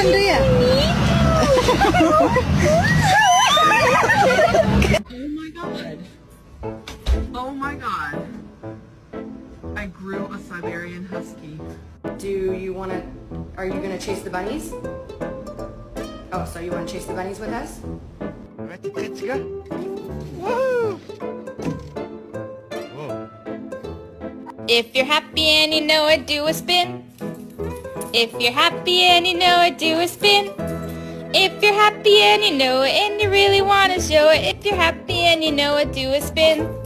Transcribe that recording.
กันด้วยอ่ะ Oh my god. Oh my god. I grew a Siberian Husky. Are you gonna chase the bunnies? Oh, so you wanna chase the bunnies with us? Let's go. Woo! Whoa. If you're happy and you know it, do a spin. If you're happy and you know it, do a spin. If you're happy and you know it and you really want to show it. If you're happy and you know it, do a spin.